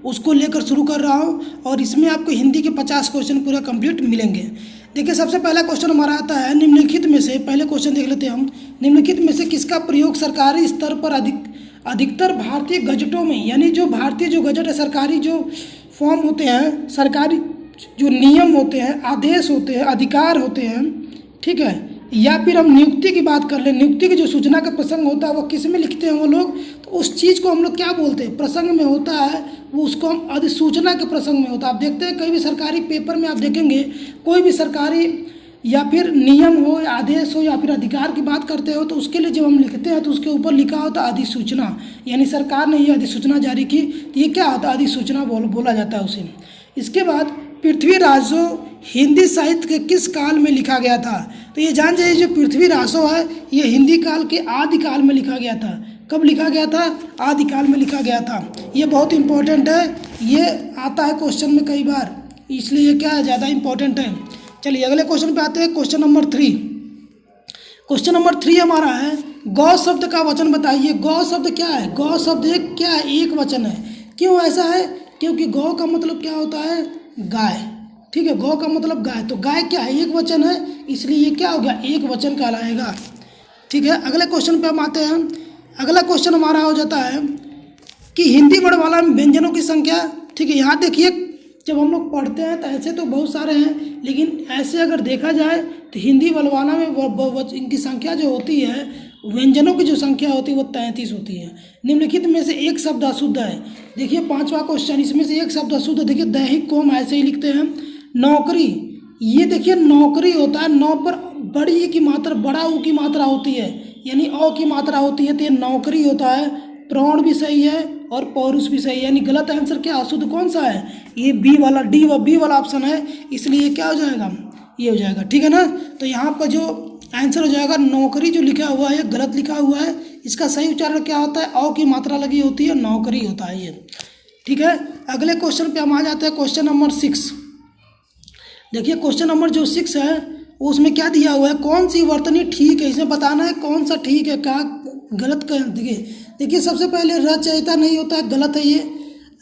उसको लेकर शुरू कर रहा हूँ और इसमें आपको हिंदी के 50 क्वेश्चन पूरा कंप्लीट मिलेंगे। देखिए सबसे पहला क्वेश्चन हमारा आता है निम्नलिखित में से, पहले क्वेश्चन देख लेते हैं हम, निम्नलिखित में से किसका प्रयोग सरकारी स्तर पर अधिकतर भारतीय गजटों में, यानी जो भारतीय जो गजट है, सरकारी जो फॉर्म होते हैं, सरकारी जो नियम होते हैं, आदेश होते हैं, अधिकार होते हैं, ठीक है, या फिर हम नियुक्ति की बात कर लें, नियुक्ति की जो सूचना का प्रसंग होता है वो किस में लिखते हैं वो लोग, तो उस चीज़ को हम लोग क्या बोलते हैं, प्रसंग में होता है, वो उसको हम अधिसूचना के प्रसंग में होता है। आप देखते हैं कहीं भी सरकारी पेपर में आप देखेंगे कोई भी सरकारी या फिर नियम हो या आदेश हो या फिर अधिकार की बात करते हो तो उसके लिए जब हम लिखते हैं तो उसके ऊपर लिखा होता है अधिसूचना, यानी सरकार ने ये अधिसूचना जारी की, तो ये क्या होता है, अधिसूचना बोला जाता है उसे। इसके बाद पृथ्वीराजो हिंदी साहित्य के किस काल में लिखा गया था, तो ये जान जाइए जो पृथ्वीराजो है ये हिंदी काल के आदिकाल में लिखा गया था। कब लिखा गया था, आदिकाल में लिखा गया था। ये बहुत इंपॉर्टेंट है, ये आता है क्वेश्चन में कई बार, इसलिए ये क्या है, ज़्यादा इंपॉर्टेंट है। चलिए अगले क्वेश्चन पे आते हैं, क्वेश्चन नंबर 3। क्वेश्चन नंबर 3 हमारा है गौ शब्द का वचन बताइए। गौ शब्द क्या है, गौ शब्द क्या है, एक वचन है। क्यों ऐसा है, क्योंकि गौ का मतलब क्या होता है, गाय, ठीक है, गौ का मतलब गाय, तो गाय क्या है, एक वचन है, इसलिए ये क्या हो गया, एक वचन कहलाएगा, ठीक है। अगले क्वेश्चन पे हम आते हैं। अगला क्वेश्चन हमारा हो जाता है कि हिंदी वर्णमाला में व्यंजनों की संख्या, ठीक है। यहाँ देखिए जब हम लोग पढ़ते हैं तो ऐसे तो बहुत सारे हैं, लेकिन ऐसे अगर देखा जाए तो हिंदी वर्णमाला में इनकी संख्या जो होती है, व्यंजनों की जो संख्या होती है वो 33 होती है। निम्नलिखित में से एक शब्द अशुद्ध है। देखिए 5वां क्वेश्चन, इसमें से एक शब्द अशुद्ध है। देखिए दैहिक को हम ऐसे ही लिखते हैं, नौकरी, ये देखिए नौकरी होता है, नौ पर बड़ी ई की मात्रा, बड़ा ऊ की मात्रा होती है, यानी औ की मात्रा होती है, तो ये नौकरी होता है। प्राण भी सही है और पौरुष भी सही है, यानी गलत आंसर क्या, अशुद्ध कौन सा है, ये बी वाला, बी वाला ऑप्शन है, इसलिए क्या हो जाएगा, ये हो जाएगा, ठीक है ना। तो यहाँ पर जो आंसर हो जाएगा नौकरी, जो लिखा हुआ है गलत लिखा हुआ है, इसका सही उच्चारण क्या होता है, औ की मात्रा लगी होती है, नौकरी होता है ये, ठीक है। अगले क्वेश्चन पे हम आ जाते हैं, क्वेश्चन नंबर 6। देखिए क्वेश्चन नंबर जो 6 है उसमें क्या दिया हुआ है, कौन सी वर्तनी ठीक है, इसमें बताना है कौन सा ठीक है, क्या गलत का। देखिए सबसे पहले रचयिता नहीं होता है, गलत है ये,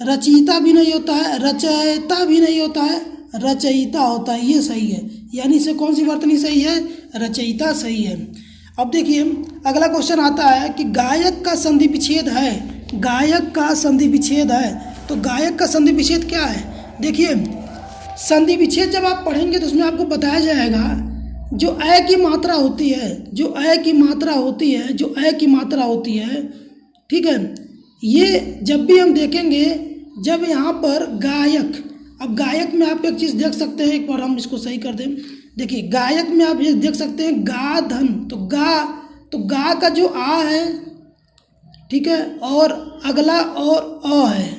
रचयिता भी नहीं होता है, रचयिता भी नहीं होता है, रचयिता होता है, ये सही है, यानी इसे कौन सी वर्तनी सही है, रचयिता सही है। अब देखिए अगला क्वेश्चन आता है कि गायक का संधि विच्छेद है, गायक का संधि विच्छेद है, तो गायक का संधि विच्छेद क्या है। देखिए संधि विच्छेद जब आप पढ़ेंगे तो उसमें आपको बताया जाएगा जो अ की मात्रा होती है, जो अ की मात्रा होती है, जो अ की मात्रा होती है, ठीक है, ये जब भी हम देखेंगे, जब यहाँ पर गायक, अब गायक में आप एक चीज़ देख सकते हैं, एक बार हम इसको सही कर दें। देखिए गायक में आप ये देख सकते हैं गा धन, तो गा का जो आ है, ठीक है, और अगला और अ है,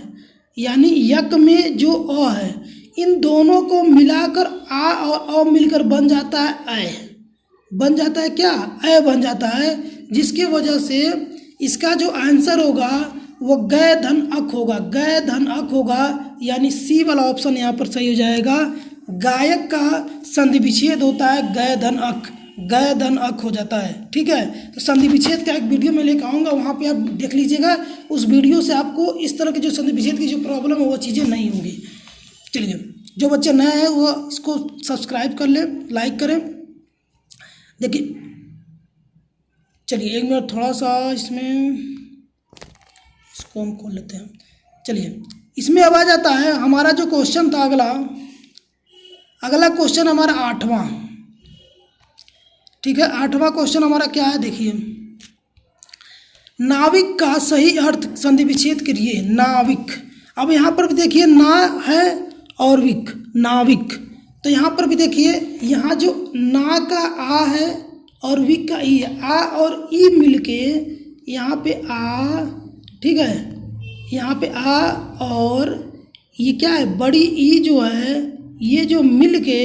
यानी यक में जो अ है, इन दोनों को मिलाकर आ और अ मिलकर बन जाता है अ, बन जाता है क्या, अ बन जाता है, जिसकी वजह से इसका जो आंसर होगा वो गय धन अक होगा, गय धन अक होगा, यानी सी वाला ऑप्शन यहाँ पर सही हो जाएगा। गायक का संधि विच्छेद होता है गय धन अक, गय धन अक हो जाता है, ठीक है। तो संधि विच्छेद का एक वीडियो में लेकर आऊँगा, वहाँ पे आप देख लीजिएगा, उस वीडियो से आपको इस तरह की जो संधि विच्छेद की जो प्रॉब्लम है वो चीज़ें नहीं होंगी। चलिए जो बच्चे नए हैं वो इसको सब्सक्राइब कर लें, लाइक करें। देखिए चलिए एक मिनट, थोड़ा सा इसमें इसको हम खोल लेते हैं। चलिए इसमें अब आ जाता है हमारा जो क्वेश्चन था, अगला क्वेश्चन हमारा 8वां, ठीक है। 8वां क्वेश्चन हमारा क्या है, देखिए नाविक का सही अर्थ संधि विच्छेद करिए, नाविक। अब यहाँ पर भी देखिए ना है और विक, नाविक, तो यहाँ पर भी देखिए, यहाँ जो ना का आ है और विक का ई है, आ और ई मिलके यहाँ पे आ, ठीक है, यहाँ पे आ और ये क्या है, बड़ी ई जो है, ये जो मिल के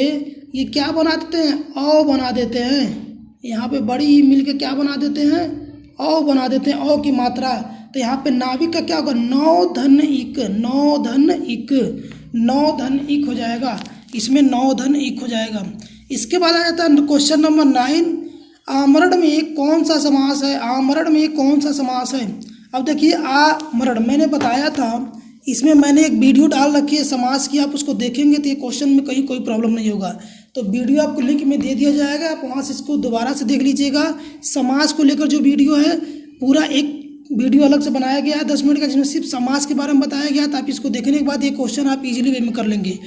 ये क्या बना देते हैं, औ बना देते हैं। यहाँ पे बड़ी ई मिल के क्या बना देते हैं, औ बना देते हैं, औ की मात्रा। तो यहाँ पे नाविक का क्या होगा, नौ धन इक, नौ धन इक, नौ धन इक हो जाएगा, इसमें नौ धन इक हो जाएगा। इसके बाद आ जाता है क्वेश्चन नंबर 9, आमरण में कौन सा समास है, आमरण में कौन सा समास है। अब देखिए आमरण, मैंने बताया था इसमें मैंने एक वीडियो डाल रखी है समास की, आप उसको देखेंगे तो ये क्वेश्चन में कहीं कोई प्रॉब्लम नहीं होगा। तो वीडियो आपको लिंक में दे दिया जाएगा, आप वहाँ से इसको दोबारा से देख लीजिएगा। समास को लेकर जो वीडियो है पूरा एक वीडियो अलग से बनाया गया है 10 मिनट का, जिसमें सिर्फ समास के बारे में बताया गया। तो आप इसको देखने के बाद ये क्वेश्चन आप इजीली वे में कर लेंगे।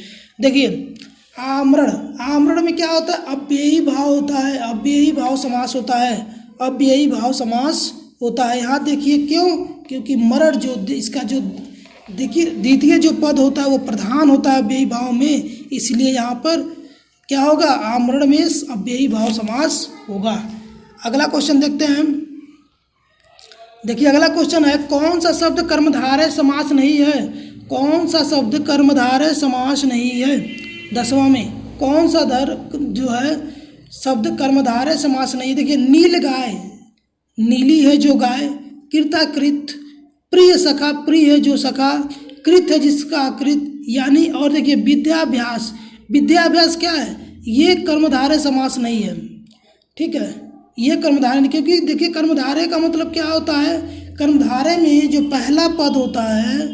देखिए आमरण, आमरण में क्या होता है, अव्ययी भाव होता है, अव्ययी भाव समास होता है, अव्ययी भाव समास होता है। यहाँ देखिए क्यों, क्योंकि मरण जो इसका जो देखिए द्वितीय जो पद होता है वो प्रधान होता है अव्ययी भाव में, इसलिए यहाँ पर क्या होगा, आमरण में अव्ययी भाव समास होगा। अगला क्वेश्चन देखते हैं। देखिए अगला क्वेश्चन है, कौन सा शब्द कर्मधारय समास नहीं है, कौन सा शब्द कर्मधारय समास नहीं है। 10वां में कौन सा जो है शब्द कर्मधारय समास नहीं है। देखिए नील गाय, नीली है जो गाय, कृताकृत, प्रिय सखा, प्रिय है जो सखा, कृत है जिसका कृत, यानी। और देखिए विद्याभ्यास, विद्याभ्यास क्या है, ये कर्मधारय समास नहीं है, ठीक है, ये कर्मधारय नहीं। क्योंकि देखिए कर्मधारय का मतलब क्या होता है, कर्मधारय में जो पहला पद होता है,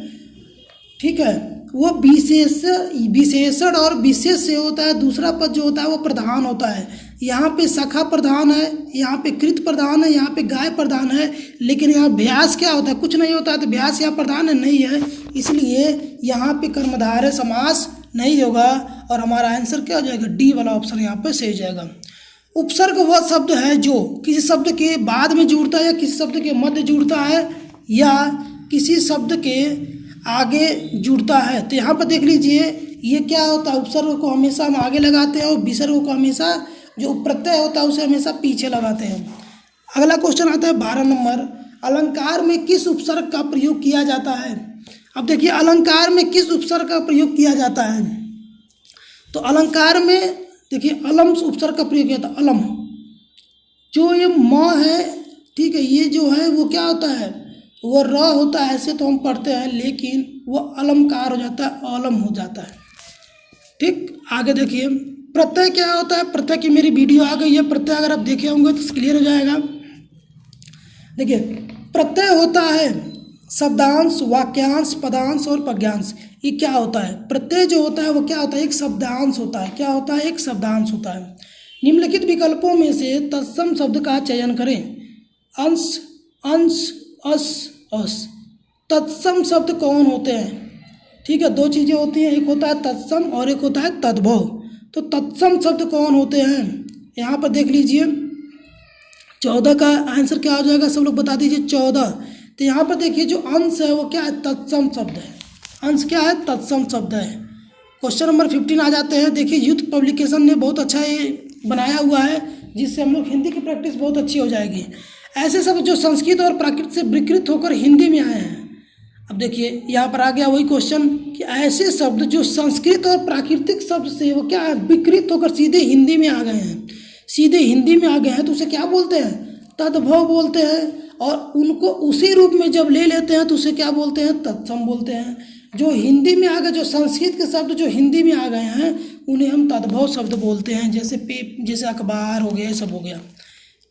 ठीक है, वो विशेषण और विशेष से होता है, दूसरा पद जो होता है वो प्रधान होता है। यहाँ पे सखा प्रधान है, यहाँ पे कृत प्रधान है, यहाँ पे गाय प्रधान है, लेकिन यहाँ भ्यास क्या होता है, कुछ नहीं होता है, तो भ्यास यहाँ प्रधान है नहीं है, इसलिए यहाँ पे कर्मधारय समास नहीं होगा। और हमारा आंसर क्या हो जाएगा, डी वाला ऑप्शन यहाँ पे सही हो जाएगा। उपसर्ग वह शब्द है जो किसी शब्द के बाद में जुड़ता है, या किसी शब्द के मध्य जुड़ता है, या किसी शब्द के आगे जुड़ता है। तो यहाँ पर देख लीजिए ये क्या होता है, उपसर्ग को हमेशा हम आगे लगाते हैं और विसर्ग को हमेशा जो प्रत्यय होता है उसे हमेशा पीछे लगाते हैं। अगला क्वेश्चन आता है 12 नंबर, अलंकार में किस उपसर्ग का प्रयोग किया जाता है। अब देखिए अलंकार में किस उपसर्ग का प्रयोग किया जाता है, तो अलंकार में देखिए अलम उपसर्ग का प्रयोग किया जाता है। अलम जो ये म है, ठीक है, ये जो है वो क्या होता है, वो र होता है, ऐसे तो हम पढ़ते हैं, लेकिन वो अलंकार हो जाता है, अलम हो जाता है, ठीक। आगे देखिए प्रत्यय क्या होता है, प्रत्यय की मेरी वीडियो आ गई है, प्रत्यय अगर आप देखे होंगे तो क्लियर हो जाएगा। देखिए प्रत्यय होता है शब्दांश, वाक्यांश, पदांश और पद्यांश। ये क्या होता है, प्रत्यय जो होता है वो क्या होता है, एक शब्दांश होता है। क्या होता है, एक शब्दांश होता है। निम्नलिखित विकल्पों में से तत्सम शब्द का चयन करें। अंश, अंश, अस, अस। तत्सम शब्द कौन होते हैं, ठीक है, दो चीज़ें होती हैं, एक होता है तत्सम और एक होता है तद्भव। तो तत्सम शब्द कौन होते हैं, यहाँ पर देख लीजिए 14 का आंसर क्या हो जाएगा, सब लोग बता दीजिए 14। तो यहाँ पर देखिए जो अंश है वो क्या है, तत्सम शब्द है। अंश क्या है, तत्सम शब्द है। क्वेश्चन नंबर 15 आ जाते हैं। देखिए यूथ पब्लिकेशन ने बहुत अच्छा ये बनाया हुआ है, जिससे हम लोग हिंदी की प्रैक्टिस बहुत अच्छी हो जाएगी। ऐसे शब्द जो संस्कृत और प्राकृत से विकृत होकर हिंदी में आए हैं। अब देखिए यहाँ पर आ गया वही क्वेश्चन कि ऐसे शब्द जो संस्कृत और प्राकृतिक शब्द से वो क्या है, विकृत होकर सीधे हिंदी में आ गए हैं, सीधे हिंदी में आ गए हैं, तो उसे क्या बोलते हैं, तद्भव बोलते हैं। और उनको उसी रूप में जब ले लेते हैं तो उसे क्या बोलते हैं, तत्सम बोलते हैं। जो हिंदी में आ गए, जो संस्कृत के शब्द जो हिंदी में आ गए हैं उन्हें हम तद्भव शब्द बोलते हैं, जैसे अखबार हो गया, सब हो गया,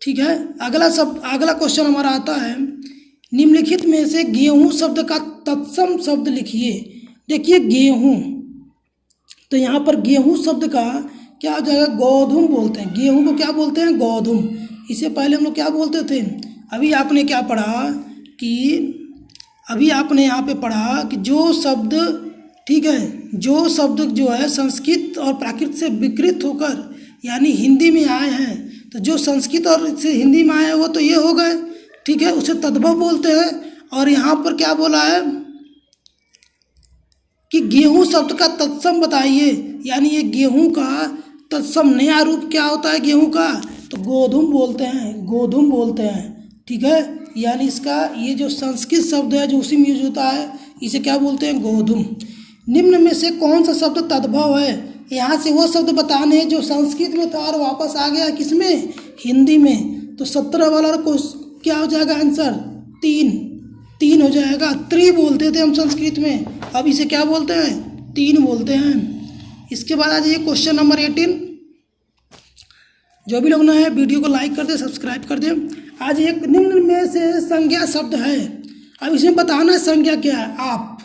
ठीक है। अगला क्वेश्चन हमारा आता है, निम्नलिखित में से गेहूं शब्द का तत्सम शब्द लिखिए। देखिए गेहूं, तो यहाँ पर गेहूं शब्द का क्या हो जाएगा, गोधूम बोलते हैं। गेहूं को क्या बोलते हैं, गोधूम। इससे पहले हम लोग क्या बोलते थे, अभी आपने क्या पढ़ा कि अभी आपने यहाँ पे पढ़ा कि जो शब्द, ठीक है, जो शब्द जो है संस्कृत और प्राकृत से विकृत होकर यानी हिंदी में आए हैं, तो जो संस्कृत और से हिंदी में आए हैं वो तो ये हो गए, ठीक है, उसे तद्भव बोलते हैं। और यहाँ पर क्या बोला है कि गेहूं शब्द का तत्सम बताइए, यानी ये गेहूं का तत्सम नया रूप क्या होता है गेहूं का, तो गोधूम बोलते हैं, गोधूम बोलते हैं, ठीक है। यानी इसका ये जो संस्कृत शब्द है जो उसी में यूज होता है, इसे क्या बोलते हैं, गोधूम। निम्न में से कौन सा शब्द तद्भव है, यहाँ से वो शब्द बताने हैं जो संस्कृत में था और वापस आ गया किसमें, हिंदी में। तो 17 वाला को क्या हो जाएगा आंसर, 3 हो जाएगा। त्रि बोलते थे हम संस्कृत में, अब इसे क्या बोलते हैं, 3 बोलते हैं। इसके बाद आ जाइए क्वेश्चन नंबर 18। जो भी लोग नए हैं वीडियो को लाइक कर दे, सब्सक्राइब कर दे। आज एक निम्न में से संज्ञा शब्द है, अब इसमें बताना है संज्ञा क्या है। आप,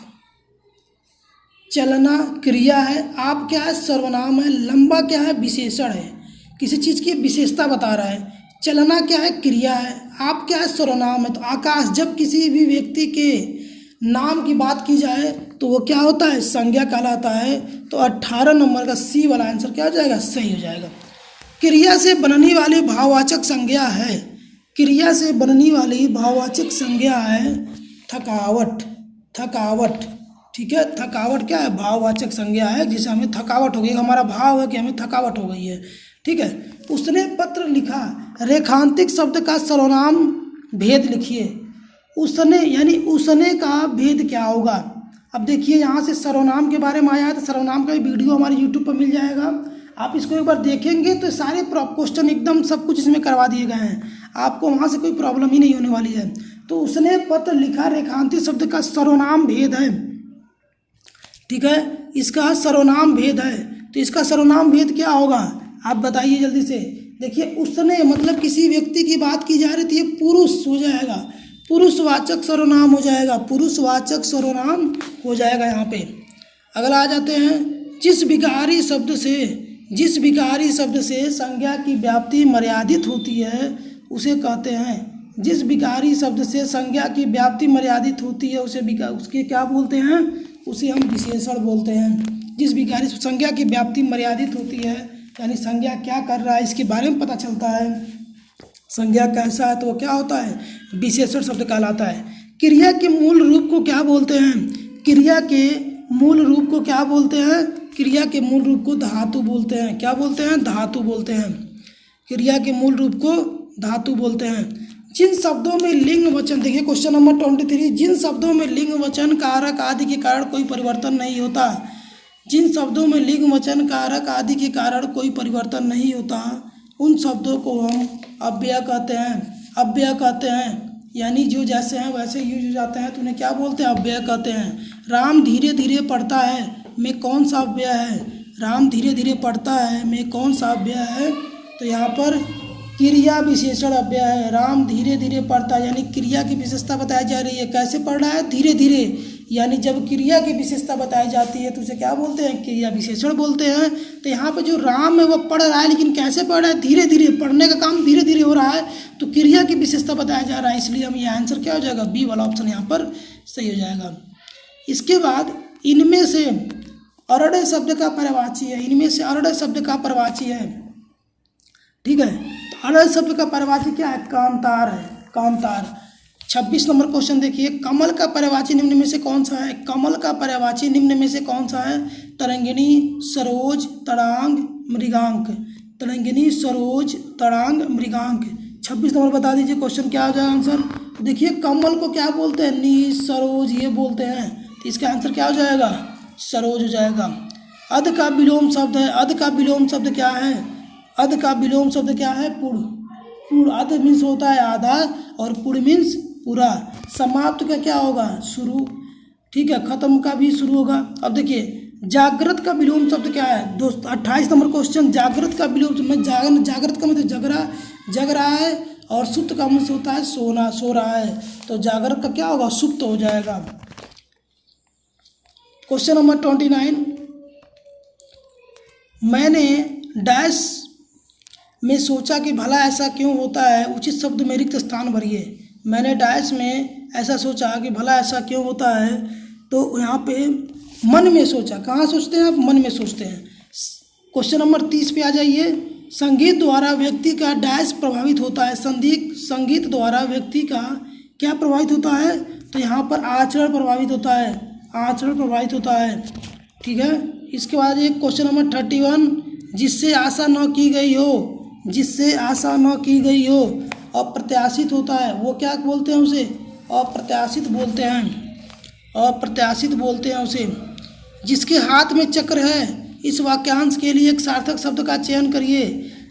चलना क्रिया है, आप क्या है सर्वनाम है, लंबा क्या है विशेषण है, किसी चीज़ की विशेषता बता रहा है। चलना क्या है क्रिया है, आप क्या है सर्वनाम है। तो आकाश, जब किसी भी व्यक्ति के नाम की बात की जाए तो वो क्या होता है, संज्ञा कहलाता है। तो 18 नंबर का सी वाला आंसर क्या हो जाएगा, सही हो जाएगा। क्रिया से बनने वाली भाववाचक संज्ञा है, क्रिया से बनने वाली भाववाचक संज्ञा है थकावट। थकावट, ठीक है, थकावट क्या है, भाववाचक संज्ञा है जिसे हमें थकावट हो गई, हमारा भाव है कि हमें थकावट हो गई है, ठीक है। उसने पत्र लिखा, रेखांतिक शब्द का सर्वनाम भेद लिखिए। उसने यानी उसने का भेद क्या होगा। अब देखिए यहाँ से सर्वनाम के बारे में आया है, तो सर्वनाम का वीडियो हमारे यूट्यूब पर मिल जाएगा, आप इसको एक बार देखेंगे तो सारे क्वेश्चन एकदम सब कुछ इसमें करवा दिए गए हैं, आपको वहाँ से कोई प्रॉब्लम ही नहीं होने वाली है। तो उसने पत्र लिखा, रेखांतिक शब्द का सर्वनाम भेद है, ठीक है, इसका सर्वनाम भेद है। तो इसका सर्वनाम भेद क्या होगा, आप बताइए जल्दी से। देखिए उसने मतलब किसी व्यक्ति की बात की जा रही थी, पुरुष हो जाएगा, पुरुषवाचक सर्वनाम हो जाएगा, पुरुषवाचक सर्वनाम हो जाएगा यहाँ पे। अगला आ जाते हैं, जिस विकारी शब्द से संज्ञा की व्याप्ति मर्यादित होती है उसे कहते हैं, जिस विकारी शब्द से संज्ञा की व्याप्ति मर्यादित होती है उसके क्या बोलते हैं, उसे हम विशेषण बोलते हैं। जिस विकारी संज्ञा की व्याप्ति मर्यादित होती है यानी संज्ञा क्या कर रहा है इसके बारे में पता चलता है, संज्ञा कैसा है तो वो क्या होता है, विशेषण शब्द कहलाता है। क्रिया के मूल रूप को क्या बोलते हैं, क्रिया के मूल रूप को क्या बोलते हैं, क्रिया के मूल रूप को धातु बोलते हैं। क्या बोलते हैं, धातु बोलते हैं। क्रिया के मूल रूप को धातु बोलते हैं। जिन शब्दों में लिंग वचन, देखिए क्वेश्चन नंबर 23, जिन शब्दों में लिंग वचन कारक आदि के कारण कोई परिवर्तन नहीं होता, जिन शब्दों में लिंग वचन कारक आदि के कारण कोई परिवर्तन नहीं होता उन शब्दों को हम अव्यय कहते हैं। अव्यय कहते हैं यानी जो जैसे हैं वैसे यूज हो जाते हैं, तो उन्हें क्या बोलते हैं, अव्यय कहते हैं। राम धीरे धीरे पढ़ता है में कौन सा अव्यय है, राम धीरे धीरे पढ़ता है में कौन सा अव्यय है, तो यहाँ पर क्रिया विशेषण अव्यय है। राम धीरे धीरे पढ़ता है यानी क्रिया की विशेषता बताई जा रही है, कैसे पढ़ रहा है, धीरे धीरे, यानी जब क्रिया की विशेषता बताई जाती है तो उसे क्या बोलते हैं, क्रिया विशेषण बोलते हैं। तो यहाँ पे जो राम है वो पढ़ रहा है, लेकिन कैसे पढ़ रहा है, धीरे धीरे, पढ़ने का काम धीरे धीरे हो रहा है, तो क्रिया की विशेषता बताया जा रहा है, इसलिए हम ये आंसर क्या हो जाएगा, बी वाला ऑप्शन यहाँ पर सही हो जाएगा। इसके बाद इनमें से अरड़े शब्द का पर्यायवाची है, इनमें से अरड़े शब्द का पर्यायवाची है, ठीक है। तो अरड़े शब्द का पर्यायवाची क्या है, कांतार है, कांतार। 26 नंबर क्वेश्चन देखिए, कमल का पर्यायवाची निम्न में से कौन सा है, कमल का पर्यायवाची निम्न में से कौन सा है, तरंगिणी, सरोज, तड़ांग, मृगांक। तरंगिणी, सरोज, तड़ांग, मृगांक। 26 नंबर बता दीजिए क्वेश्चन क्या हो जाएगा आंसर। तो देखिए कमल को क्या बोलते हैं, नी, सरोज ये बोलते हैं, तो इसका आंसर क्या हो जाएगा, सरोज हो जाएगा। अध का विलोम शब्द है, अध का विलोम शब्द क्या है, अध का विलोम शब्द क्या है, पुड़। पुड़, अध मीन्स होता है आधा और पुड़ मीन्स पूरा। समाप्त का क्या होगा, शुरू, ठीक है, खत्म का भी शुरू होगा। अब देखिए जागृत का विलोम शब्द क्या है दोस्त, 28 नंबर क्वेश्चन, जागृत का विलोम शब्द, जागृत का मतलब जग रहा है, और सुप्त का मतलब होता है सोना, सो रहा है, तो जागृत का क्या होगा, सुप्त हो जाएगा। क्वेश्चन नंबर 29, मैंने डैश में सोचा कि भला ऐसा क्यों होता है, उचित शब्द में रिक्त स्थान भरिए। मैंने डैश में ऐसा सोचा कि भला ऐसा क्यों होता है, तो यहाँ पे मन में सोचा, कहाँ सोचते हैं आप, मन में सोचते हैं। क्वेश्चन नंबर 30 पे आ जाइए, संगीत द्वारा व्यक्ति का डैश प्रभावित होता है, संगीत द्वारा व्यक्ति का क्या प्रभावित होता है, तो यहाँ पर आचरण प्रभावित होता है, आचरण प्रभावित होता है, ठीक है। इसके बाद एक क्वेश्चन नंबर 31, जिससे आशा न की गई हो, जिससे आशा न की गई हो, अप्रत्याशित होता है, वो क्या बोलते हैं उसे, अप्रत्याशित बोलते हैं, अप्रत्याशित बोलते हैं उसे। जिसके हाथ में चक्र है, इस वाक्यांश के लिए एक सार्थक शब्द का चयन करिए।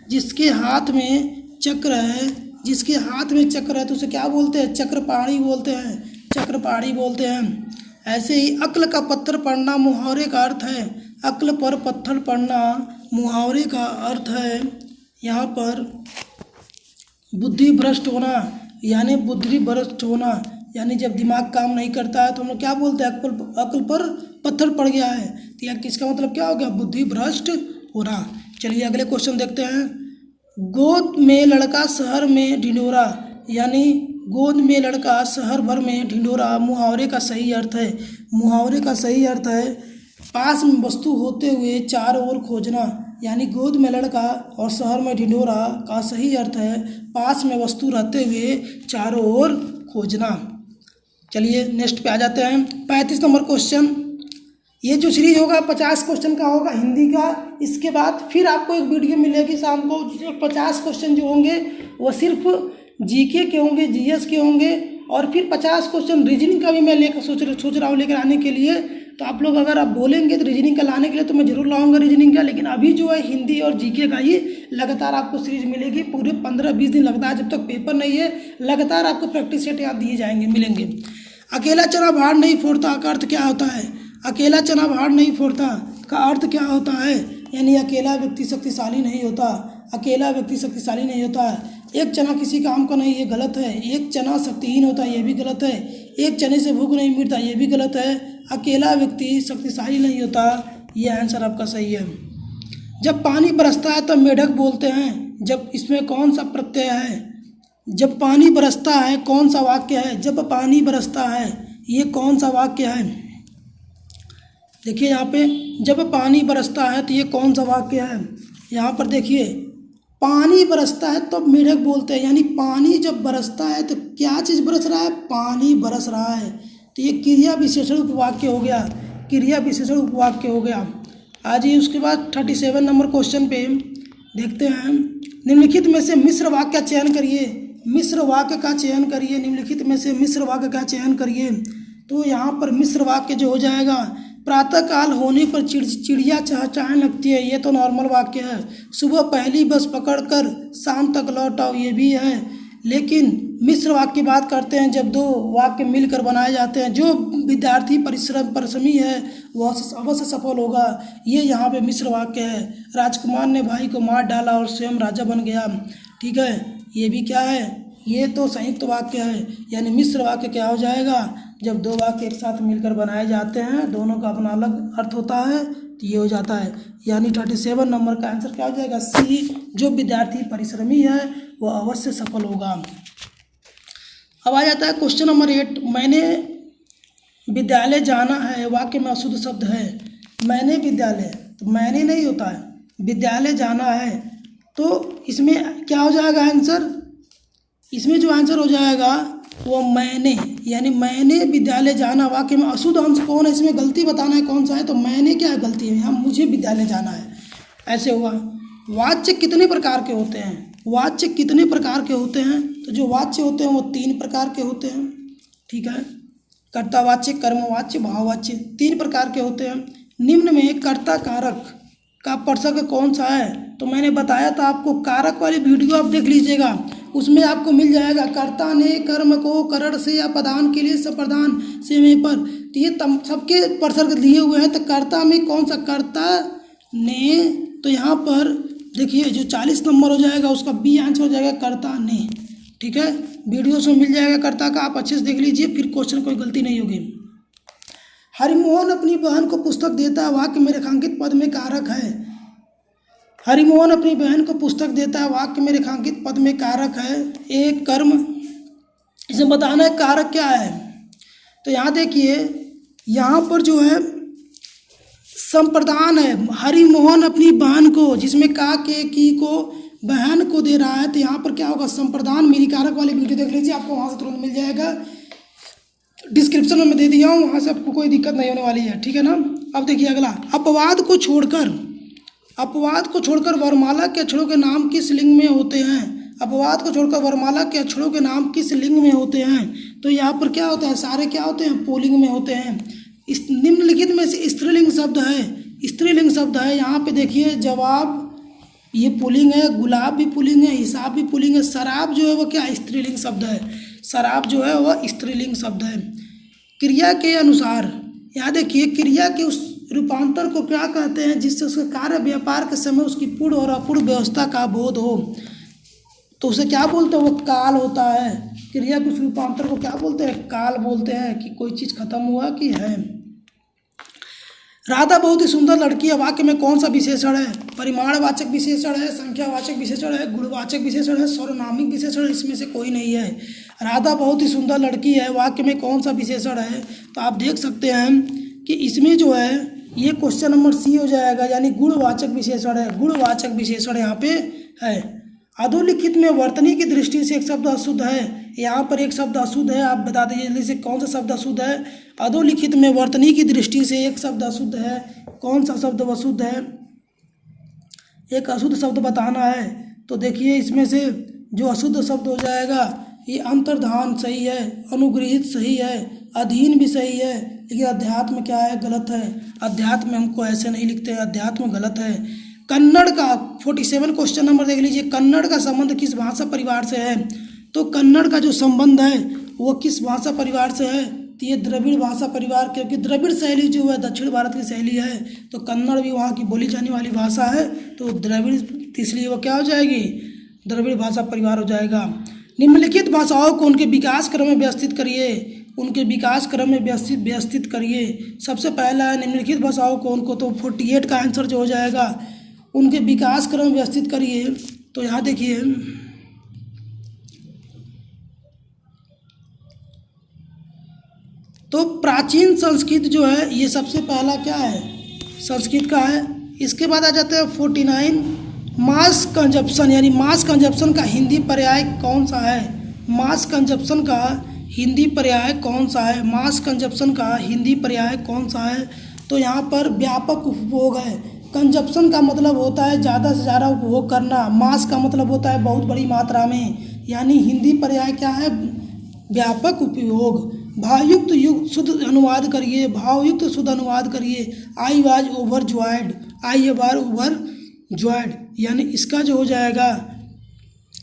जिसके हाथ में चक्र है, जिसके हाथ में चक्र है तो उसे क्या बोलते हैं, चक्रपाणी बोलते हैं, चक्रपाणी बोलते हैं। ऐसे ही अक्ल का पत्थर पड़ना मुहावरे का अर्थ है, अक्ल पर पत्थर पड़ना मुहावरे का अर्थ है यहाँ पर बुद्धि भ्रष्ट होना, यानी बुद्धि भ्रष्ट होना, यानी जब दिमाग काम नहीं करता है तो हम लोग क्या बोलते हैं, अक्ल पर पत्थर पड़ गया है। तो यार किसका मतलब क्या हो गया, बुद्धि भ्रष्ट हो रहा। चलिए अगले क्वेश्चन देखते हैं। गोद में लड़का शहर में ढिंढोरा, यानी गोद में लड़का शहर भर में ढिंढोरा मुहावरे का सही अर्थ है। मुहावरे का सही अर्थ है पास में वस्तु होते हुए चारों ओर खोजना, यानी गोद में लड़का और शहर में ढिंढोरा का सही अर्थ है पास में वस्तु रहते हुए चारों ओर खोजना। चलिए नेक्स्ट पे आ जाते हैं। 35 नंबर क्वेश्चन। ये जो सीरीज होगा 50 क्वेश्चन का होगा हिंदी का। इसके बाद फिर आपको एक वीडियो मिलेगी शाम को, जिसमें 50 क्वेश्चन जो होंगे वो सिर्फ जीके के होंगे, जीएस के होंगे, और फिर 50 क्वेश्चन रीजनिंग का भी मैं लेकर सोच रहा हूँ लेकर आने के लिए। तो आप लोग अगर आप बोलेंगे तो रीजनिंग का लाने के लिए तो मैं जरूर लाऊंगा रीजनिंग का, लेकिन अभी जो है हिंदी और जीके का ही लगातार आपको सीरीज मिलेगी। पूरे 15-20 दिन लगता है, जब तक पेपर नहीं है लगातार आपको प्रैक्टिस सेट यहाँ दिए जाएंगे, मिलेंगे। अकेला चना भार नहीं फोड़ता का अर्थ क्या होता है? अकेला चना भार नहीं फोड़ता का अर्थ क्या होता है? यानी अकेला व्यक्ति शक्तिशाली नहीं होता, अकेला व्यक्ति शक्तिशाली नहीं होता। एक चना किसी काम का नहीं, ये गलत है। एक चना शक्तिहीन होता है, ये भी गलत है। एक चने से भूख नहीं मिटता, ये भी गलत है। अकेला व्यक्ति शक्तिशाली नहीं होता, ये आंसर आपका सही है। जब पानी बरसता है तब मेढक बोलते हैं, जब इसमें कौन सा प्रत्यय है? जब पानी बरसता है कौन सा वाक्य है? जब पानी बरसता है, ये कौन सा वाक्य है? देखिए यहाँ पे जब पानी बरसता है तो ये कौन सा वाक्य है? यहाँ पर देखिए पानी बरसता है तो मेढक बोलते हैं, यानी पानी जब बरसता है तो क्या चीज़ बरस रहा है? पानी बरस रहा है। तो ये क्रिया विशेषण उपवाक्य हो गया, क्रिया विशेषण उपवाक्य हो गया। आज ही उसके बाद 37 नंबर क्वेश्चन पे देखते हैं। निम्नलिखित में से मिश्र वाक्य का चयन करिए, मिश्र वाक्य का चयन करिए, निम्नलिखित में से मिश्र वाक्य का चयन करिए। तो यहाँ पर मिश्र वाक्य जो हो जाएगा, प्रातःकाल होने पर चिड़िया चहचहाने लगती है, ये तो नॉर्मल वाक्य है। सुबह पहली बस पकड़कर शाम तक लौट आओ, ये भी है। लेकिन मिश्र वाक्य की बात करते हैं जब दो वाक्य मिलकर बनाए जाते हैं। जो विद्यार्थी परिश्रमी है वह अवश्य सफल होगा, ये यहाँ पे मिश्र वाक्य है। राजकुमार ने भाई को मार डाला और स्वयं राजा बन गया, ठीक है, ये भी क्या है? ये तो संयुक्त वाक्य है। यानी मिश्र वाक्य क्या हो जाएगा? जब दो वाक्य एक साथ मिलकर बनाए जाते हैं, दोनों का अपना अलग अर्थ होता है, तो ये हो जाता है। यानी 37 नंबर का आंसर क्या हो जाएगा? सी। जो विद्यार्थी परिश्रमी है वह अवश्य सफल होगा। अब आ जाता है क्वेश्चन नंबर 8। मैंने विद्यालय जाना है, वाक्य में अशुद्ध शब्द है। मैंने विद्यालय, तो मैंने नहीं होता है, विद्यालय जाना है, तो इसमें क्या हो जाएगा आंसर? इसमें जो आंसर हो जाएगा वो मैंने, यानी मैंने विद्यालय जाना। वाक्य में अशुद्ध अंश कौन है? इसमें गलती बताना है कौन सा है, तो मैंने क्या गलती है यहाँ? मुझे विद्यालय जाना है, ऐसे हुआ। वाच्य कितने प्रकार के होते हैं? वाच्य कितने प्रकार के होते हैं? तो जो वाच्य होते हैं वो 3 प्रकार के होते हैं, ठीक है। कर्तावाच्य, कर्मवाच्य, भाववाच्य, 3 प्रकार के होते हैं। निम्न में कर्ता कारक का प्रसंग कौन सा है? तो मैंने बताया था आपको, कारक वाली वीडियो आप देख लीजिएगा, उसमें आपको मिल जाएगा। कर्ता ने कर्म को करण से या प्रदान के लिए सप्रदान से में पर, तो ये सबके प्रसंग दिए हुए हैं। तो कर्ता में कौन सा? कर्ता ने, तो यहाँ पर देखिए जो 40 नंबर हो जाएगा उसका बी आंसर हो जाएगा कर्ता ने, ठीक है। वीडियो में मिल जाएगा कर्ता का, आप अच्छे से देख लीजिए, फिर क्वेश्चन कोई गलती नहीं होगी। हरिमोहन अपनी बहन को पुस्तक देता है, वाक्य में रेखांकित पद में कारक है। हरिमोहन अपनी बहन को पुस्तक देता है, वाक्य में रेखांकित पद में कारक है। एक कर्म, इसे बताना है कारक क्या है। तो यहाँ देखिए, यहाँ पर जो है संप्रदान है। हरिमोहन अपनी बहन को, जिसमें का के की को बहन को दे रहा है, तो यहाँ पर क्या होगा? संप्रदान। मेरी कारक वाली वीडियो देख लीजिए, आपको वहाँ से तुरंत मिल जाएगा, डिस्क्रिप्शन में मैं दे दिया हूँ, वहाँ से आपको कोई दिक्कत नहीं होने वाली है, ठीक है ना। अब देखिए अगला, अपवाद को छोड़कर वर्णमाला के अक्षरों के नाम किस लिंग में होते हैं? अपवाद को छोड़कर वर्णमाला के अक्षरों के नाम किस लिंग में होते हैं? तो यहाँ पर क्या होता है? सारे क्या होते हैं? पुल्लिंग में होते हैं। इस निम्नलिखित में से स्त्रीलिंग शब्द है, स्त्रीलिंग शब्द है। यहाँ पे देखिए जवाब, ये पुल्लिंग है, गुलाब भी पुल्लिंग है, हिसाब भी पुल्लिंग है। शराब जो है वो क्या? स्त्रीलिंग शब्द है। शराब जो है वह स्त्रीलिंग शब्द है। क्रिया के अनुसार, यहाँ देखिए क्रिया के उस रूपांतर को क्या कहते हैं? जिससे उसके कार्य व्यापार के समय उसकी पूर्ण और अपूर्ण व्यवस्था का बोध हो, तो उसे क्या बोलते हैं? वो काल होता है। क्रिया कुछ रूपांतर को क्या बोलते हैं? काल बोलते हैं, कि कोई चीज़ खत्म हुआ कि है। राधा बहुत ही सुंदर लड़की है, वाक्य में कौन सा विशेषण है? परिमाणवाचक विशेषण है, संख्यावाचक विशेषण है, गुणवाचक विशेषण है, सर्वनामिक विशेषण है, इसमें से कोई नहीं है। राधा बहुत ही सुंदर लड़की है, वाक्य में कौन सा विशेषण है? तो आप देख सकते हैं कि इसमें जो है ये क्वेश्चन नंबर सी हो जाएगा, यानी गुणवाचक विशेषण है। गुणवाचक विशेषण यहाँ पे है। अधोलिखित में वर्तनी की दृष्टि से एक शब्द अशुद्ध है, यहाँ पर एक शब्द अशुद्ध है, आप बता दीजिए जल्दी से कौन सा शब्द अशुद्ध है? अधोलिखित में वर्तनी की दृष्टि से एक शब्द अशुद्ध है, कौन सा शब्द अशुद्ध है? एक अशुद्ध शब्द बताना है। तो देखिए इसमें से जो अशुद्ध शब्द हो जाएगा, ये अंतर्धान सही है, अनुगृहित सही है, अधीन भी सही है, लेकिन अध्यात्म क्या है? गलत है। अध्यात्म हमको ऐसे नहीं लिखते, अध्यात्म गलत है। कन्नड़ का 47 क्वेश्चन नंबर देख लीजिए, कन्नड़ का संबंध किस भाषा परिवार से है? तो कन्नड़ का जो संबंध है वो किस भाषा परिवार से है? तो ये द्रविड़ भाषा परिवार, क्योंकि द्रविड़ शैली जो है दक्षिण भारत की शैली है, तो कन्नड़ भी वहाँ की बोली जाने वाली भाषा है, तो द्रविड़, इसलिए वो क्या हो जाएगी? द्रविड़ भाषा परिवार हो जाएगा। निम्नलिखित भाषाओं को उनके विकास क्रम में व्यवस्थित करिए, उनके विकास क्रम में व्यवस्थित करिए। सबसे पहला है निम्नलिखित भाषाओं को, उनको तो 48 का आंसर जो हो जाएगा, उनके विकास क्रम व्यवस्थित करिए। तो यहाँ देखिए तो प्राचीन संस्कृत जो है ये सबसे पहला क्या है? संस्कृत का है। इसके बाद आ जाते हैं 49 मास कंजप्शन, यानी मास कंजप्शन का हिंदी पर्याय कौन सा है? मास कंजप्शन का हिंदी पर्याय कौन सा है? मास कंजप्शन का हिंदी पर्याय कौन सा है? तो यहाँ पर व्यापक उपभोग है। कंजप्शन का मतलब होता है ज़्यादा से ज़्यादा उपभोग करना, मास का मतलब होता है बहुत बड़ी मात्रा में, यानी हिंदी पर्याय क्या है? व्यापक उपयोग। भावयुक्त युक्त शुद्ध अनुवाद करिए, भावयुक्त शुद्ध अनुवाद करिए। I was over joyed, I bar over joyed, यानी इसका जो हो जाएगा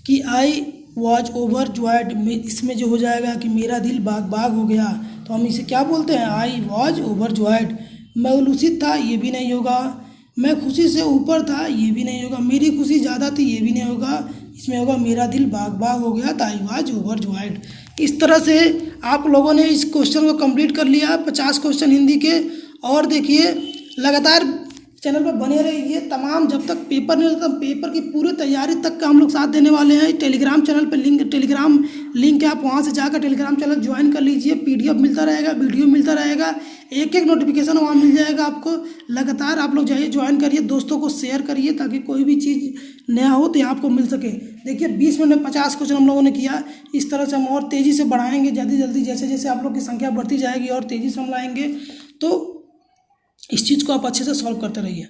कि आई वॉज ओवर जॉयड, इसमें जो हो जाएगा कि मेरा दिल बाग बाग हो गया, तो हम इसे क्या बोलते हैं? I was over joyed. मैं उल्लसित था, ये भी नहीं होगा। मैं खुशी से ऊपर था, ये भी नहीं होगा। मेरी खुशी ज़्यादा थी, ये भी नहीं होगा। इसमें होगा मेरा दिल बाग बाग हो गया, तो आई वॉज ओवर जॉयड। इस तरह से आप लोगों ने इस क्वेश्चन को कंप्लीट कर लिया, 50 क्वेश्चन हिंदी के। और देखिए लगातार चैनल पर बने रहिए, तमाम जब तक पेपर नहीं होता पेपर की पूरी तैयारी तक का हम लोग साथ देने वाले हैं। टेलीग्राम चैनल पर टेलीग्राम लिंक है, आप वहां से जाकर टेलीग्राम चैनल ज्वाइन कर लीजिए। PDF मिलता रहेगा, वीडियो मिलता रहेगा, एक एक नोटिफिकेशन वहाँ मिल जाएगा आपको। लगातार आप लोग जाइए, ज्वाइन करिए, दोस्तों को शेयर करिए, ताकि कोई भी चीज़ नया हो तो यहाँ आपको मिल सके। देखिए 20 मिनट में 50 क्वेश्चन हम लोगों ने किया। इस तरह से हम और तेज़ी से बढ़ाएंगे, जल्दी जल्दी जैसे जैसे आप लोग की संख्या बढ़ती जाएगी और तेज़ी से हम लाएंगे। तो इस चीज़ को आप अच्छे से सॉल्व करते रहिए।